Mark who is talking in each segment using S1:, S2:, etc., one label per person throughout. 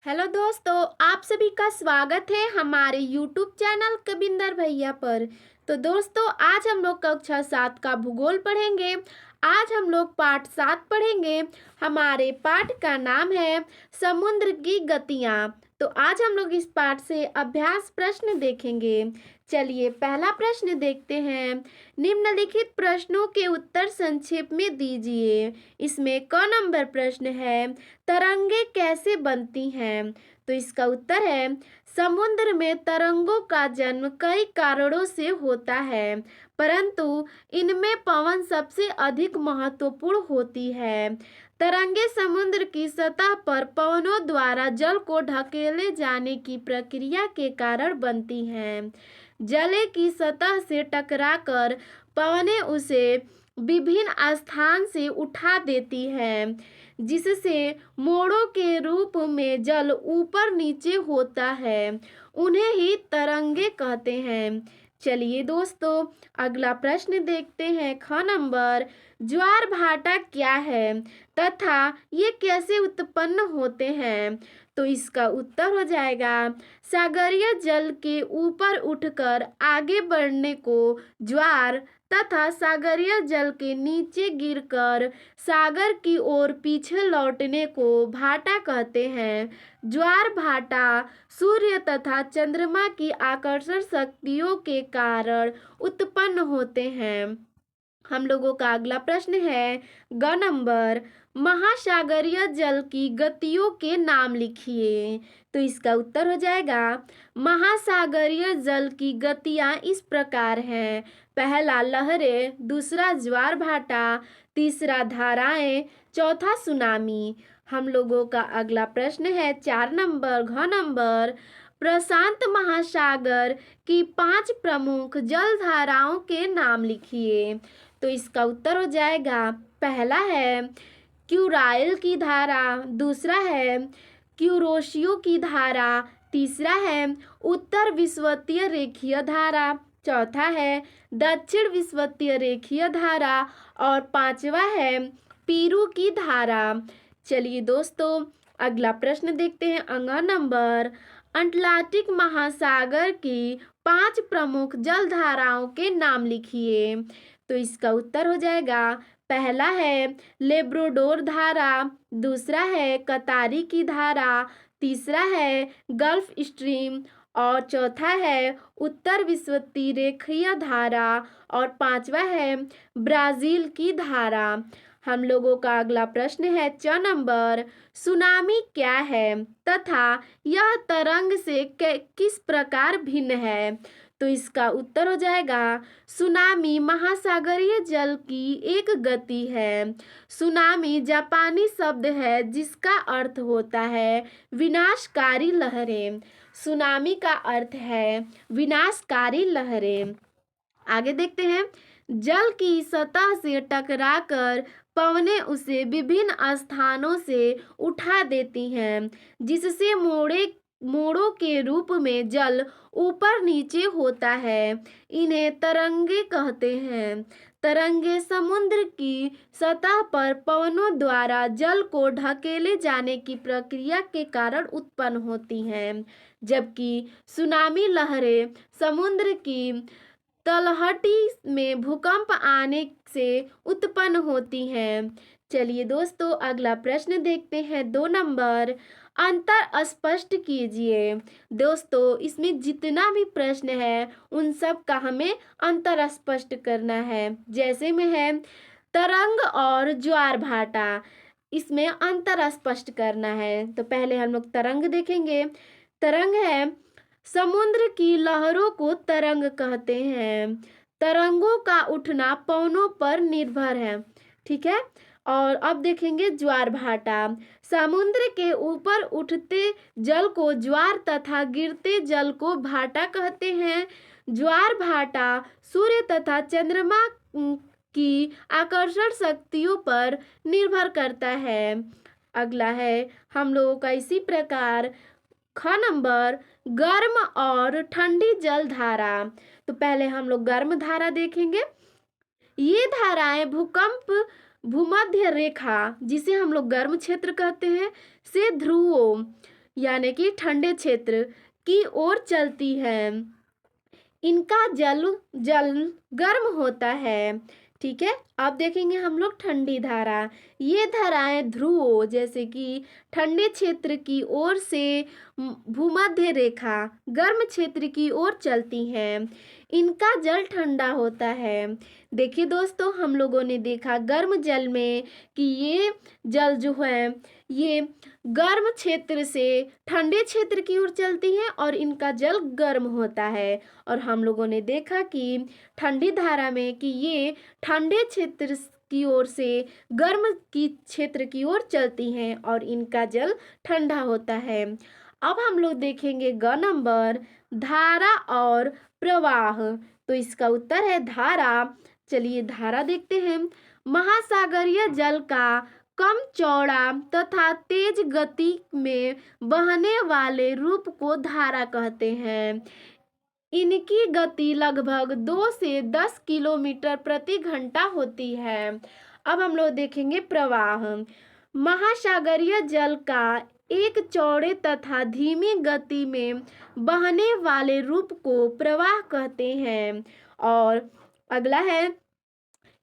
S1: Hello दोस्तों, आप सभी का स्वागत है हमारे यूट्यूब चैनल कविंदर भैया पर। तो दोस्तों, आज हम लोग कक्षा 7 का भूगोल पढ़ेंगे। आज हम लोग पाठ 7 पढ़ेंगे। हमारे पाठ का नाम है समुद्र की गतियाँ। तो आज हम लोग इस पाठ से अभ्यास प्रश्न देखेंगे। चलिए पहला प्रश्न देखते हैं। निम्नलिखित प्रश्नों के उत्तर संक्षेप में दीजिए। इसमें क नंबर प्रश्न है, तरंगे कैसे बनती हैं? तो इसका उत्तर है, समुद्र में तरंगों का जन्म कई कारणों से होता है, परंतु इनमें पवन सबसे अधिक महत्वपूर्ण होती है। तरंगे समुद्र की सतह पर पवनों द्वारा जल को ढकेले जाने की प्रक्रिया के कारण बनती हैं। जल की सतह से टकराकर पवनें उसे विभिन्न स्थान से उठा देती हैं, जिससे मोड़ों के रूप में जल ऊपर नीचे होता है। उन्हें ही तरंगे कहते हैं। चलिए दोस्तों, अगला प्रश्न देखते हैं। ख नंबर, ज्वार भाटा क्या है तथा ये कैसे उत्पन्न होते हैं? तो इसका उत्तर हो जाएगा, सागरीय जल के ऊपर उठकर आगे बढ़ने को ज्वार तथा सागरीय जल के नीचे गिरकर सागर की ओर पीछे लौटने को भाटा कहते हैं। ज्वार भाटा सूर्य तथा चंद्रमा की आकर्षण शक्तियों के कारण उत्पन्न होते हैं। हम लोगों का अगला प्रश्न है ग नंबर, महासागरीय जल की गतियों के नाम लिखिए। तो इसका उत्तर हो जाएगा, महासागरीय जल की गतियां इस प्रकार हैं। पहला लहरें, दूसरा ज्वार भाटा, तीसरा धाराएं, चौथा सुनामी। हम लोगों का अगला प्रश्न है 4 नंबर, घ नंबर, प्रशांत महासागर की 5 प्रमुख जलधाराओं के नाम लिखिए। तो इसका उत्तर हो जाएगा, पहला है क्यूराइल की धारा, दूसरा है क्यूरोशियो की धारा, तीसरा है उत्तर विषुवतीय रेखीय धारा, चौथा है दक्षिण विषुवतीय रेखीय धारा और पांचवा है पीरू की धारा। चलिए दोस्तों, अगला प्रश्न देखते हैं। अंग नंबर, अटलांटिक महासागर की 5 प्रमुख जलधाराओं के नाम लिखिए। तो इसका उत्तर हो जाएगा, पहला है लेब्राडोर धारा, दूसरा है कतारी की धारा, तीसरा है गल्फ स्ट्रीम और चौथा है उत्तर विषुवतीय रेखीय धारा और पांचवा है ब्राजील की धारा। हम लोगों का अगला प्रश्न है च नंबर, सुनामी क्या है तथा यह तरंग से किस प्रकार भिन्न है? तो इसका उत्तर हो जाएगा, सुनामी महासागरीय जल की एक गति है। सुनामी जापानी शब्द है जिसका अर्थ होता है विनाशकारी लहरें। सुनामी का अर्थ है विनाशकारी लहरें। आगे देखते हैं। जल की सतह से टकराकर पवनें उसे विभिन्न स्थानों से उठा देती हैं, जिससे मोड़ों के रूप में जल ऊपर नीचे होता है। इन्हें तरंगे कहते हैं। तरंगे समुद्र की सतह पर पवनों द्वारा जल को ढकेले जाने की प्रक्रिया के कारण उत्पन्न होती हैं, जबकि सुनामी लहरें समुद्र की तलहटी में भूकंप आने से उत्पन्न होती हैं। चलिए दोस्तों, अगला प्रश्न देखते हैं 2 नंबर, अंतर स्पष्ट कीजिए। दोस्तों, इसमें जितना भी प्रश्न है उन सब का हमें अंतर स्पष्ट करना है। जैसे में है तरंग और ज्वार भाटा, इसमें अंतर स्पष्ट करना है। तो पहले हम लोग तरंग देखेंगे। तरंग है, समुद्र की लहरों को तरंग कहते हैं। तरंगों का उठना पवनों पर निर्भर है। ठीक है। और अब देखेंगे ज्वार भाटा। समुद्र के ऊपर उठते जल को ज्वार तथा गिरते जल को भाटा कहते हैं। ज्वार भाटा सूर्य तथा चंद्रमा की आकर्षण शक्तियों पर निर्भर करता है। अगला है हम लोगों का इसी प्रकार ख नंबर, गर्म और ठंडी जल धारा। तो पहले हम लोग गर्म धारा देखेंगे। ये धाराएं भूकंप भूमध्य रेखा, जिसे हम लोग गर्म क्षेत्र कहते हैं, से ध्रुवों यानी कि ठंडे क्षेत्र की ओर चलती है। इनका जल जल गर्म होता है। ठीक है, अब देखेंगे हम लोग ठंडी धारा। ये धाराएं ध्रुवों जैसे कि ठंडे क्षेत्र की ओर से भूमध्य रेखा गर्म क्षेत्र की ओर चलती हैं। इनका जल ठंडा होता है। देखिए दोस्तों, हम लोगों ने देखा गर्म जल में कि ये जल जो है ये गर्म क्षेत्र से ठंडे क्षेत्र की ओर चलती है और इनका जल गर्म होता है। और हम लोगों ने देखा कि ठंडी धारा में कि ये ठंडे क्षेत्र की ओर से गर्म की क्षेत्र की ओर चलती हैं और इनका जल ठंडा होता है। अब हम लोग देखेंगे ग नंबर, धारा और प्रवाह। तो इसका उत्तर है धारा। चलिए धारा देखते हैं। महासागरीय जल का कम चौड़ा तथा तेज गति में बहने वाले रूप को धारा कहते हैं। इनकी गति लगभग 2 से 10 किलोमीटर प्रति घंटा होती है। अब हम लोग देखेंगे प्रवाह। महासागरीय जल का एक चौड़े तथा धीमी गति में बहने वाले रूप को प्रवाह कहते हैं। और अगला है,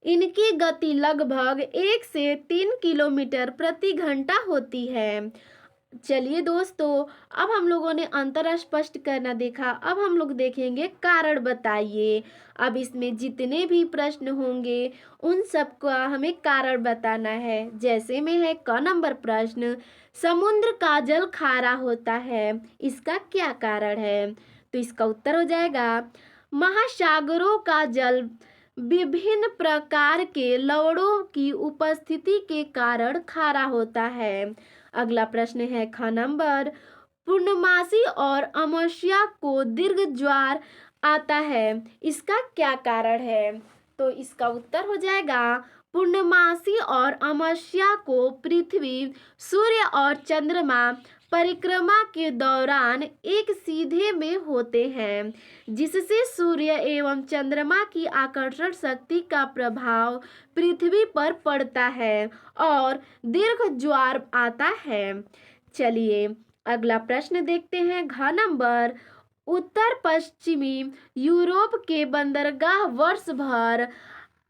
S1: इनकी गति लगभग 1 से 3 किलोमीटर प्रति घंटा होती है। चलिए दोस्तों, अब हम लोगों ने अंतर स्पष्ट करना देखा। अब हम लोग देखेंगे कारण बताइए। अब इसमें जितने भी प्रश्न होंगे उन सबका हमें कारण बताना है। जैसे में है क नंबर प्रश्न, समुद्र का जल खारा होता है, इसका क्या कारण है? तो इसका उत्तर हो जाएगा महासागरों का जल विभिन्न प्रकार के लवणों की उपस्थिति के कारण खारा होता है। अगला प्रश्न है ख नंबर, पूर्णमासी और अमावस्या को दीर्घ ज्वार आता है, इसका क्या कारण है? तो इसका उत्तर हो जाएगा पूर्णमासी और अमावस्या को पृथ्वी, सूर्य और चंद्रमा परिक्रमा के दौरान एक सीधे में होते हैं, जिससे सूर्य एवं चंद्रमा की आकर्षण शक्ति का प्रभाव पृथ्वी पर पड़ता है और दीर्घ ज्वार आता है। चलिए अगला प्रश्न देखते हैं घ नंबर, उत्तर पश्चिमी यूरोप के बंदरगाह वर्ष भर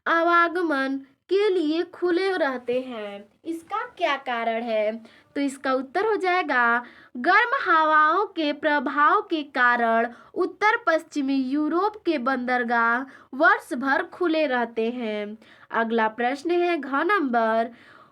S1: आवागमन के लिए खुले रहते हैं, इसका क्या कारण है? तो इसका उत्तर हो जाएगा गर्म हवाओं के प्रभाव के कारण उत्तर पश्चिमी यूरोप के बंदरगाह वर्ष भर खुले रहते हैं। अगला प्रश्न है घ नंबर,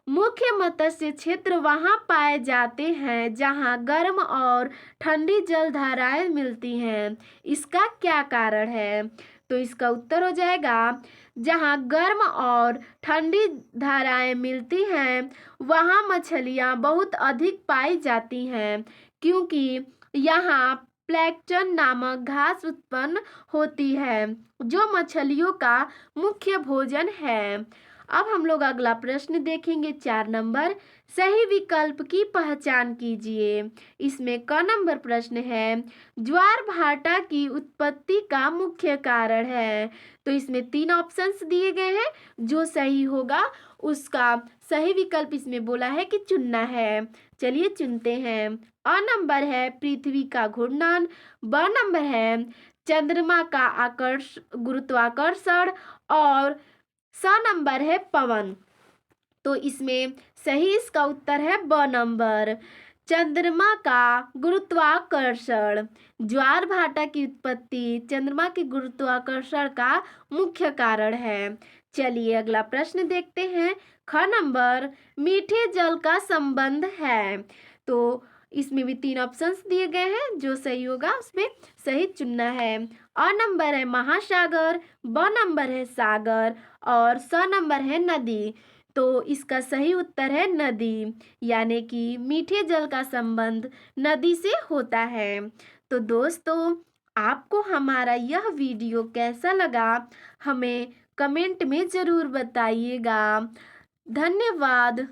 S1: मुख्य मत्स्य क्षेत्र वहां पाए जाते हैं जहां गर्म और ठंडी जलधाराएं मिलती हैं, इसका क्या कारण है? तो इसका उत्तर हो जाएगा जहां गर्म और ठंडी धाराएं मिलती हैं वहां मछलियां बहुत अधिक पाई जाती हैं, क्योंकि यहाँ प्लैंकटन नामक घास उत्पन्न होती है जो मछलियों का मुख्य भोजन है। अब हम लोग अगला प्रश्न देखेंगे 4 नंबर, सही विकल्प की पहचान कीजिए। इसमें क नंबर प्रश्न है, ज्वार भाटा की उत्पत्ति का मुख्य कारण है। तो इसमें 3 ऑप्शंस दिए गए हैं, जो सही होगा उसका सही विकल्प इसमें बोला है कि चुनना है। चलिए चुनते हैं। अ नंबर है पृथ्वी का घूर्णन, ब नंबर है चंद्रमा का गुरुत्वाकर्षण और स नंबर है पवन। तो इसमें सही इसका उत्तर है ब नंबर, चंद्रमा का गुरुत्वाकर्षण। ज्वार भाटा की उत्पत्ति चंद्रमा के गुरुत्वाकर्षण का मुख्य कारण है। चलिए अगला प्रश्न देखते हैं। ख नंबर, मीठे जल का संबंध है। तो इसमें भी 3 ऑप्शंस दिए गए हैं, जो सही होगा उसमें सही चुनना है। अ नंबर है महासागर, ब नंबर है सागर और स नंबर है नदी। तो इसका सही उत्तर है नदी, यानी कि मीठे जल का संबंध नदी से होता है। तो दोस्तों, आपको हमारा यह वीडियो कैसा लगा हमें कमेंट में ज़रूर बताइएगा। धन्यवाद।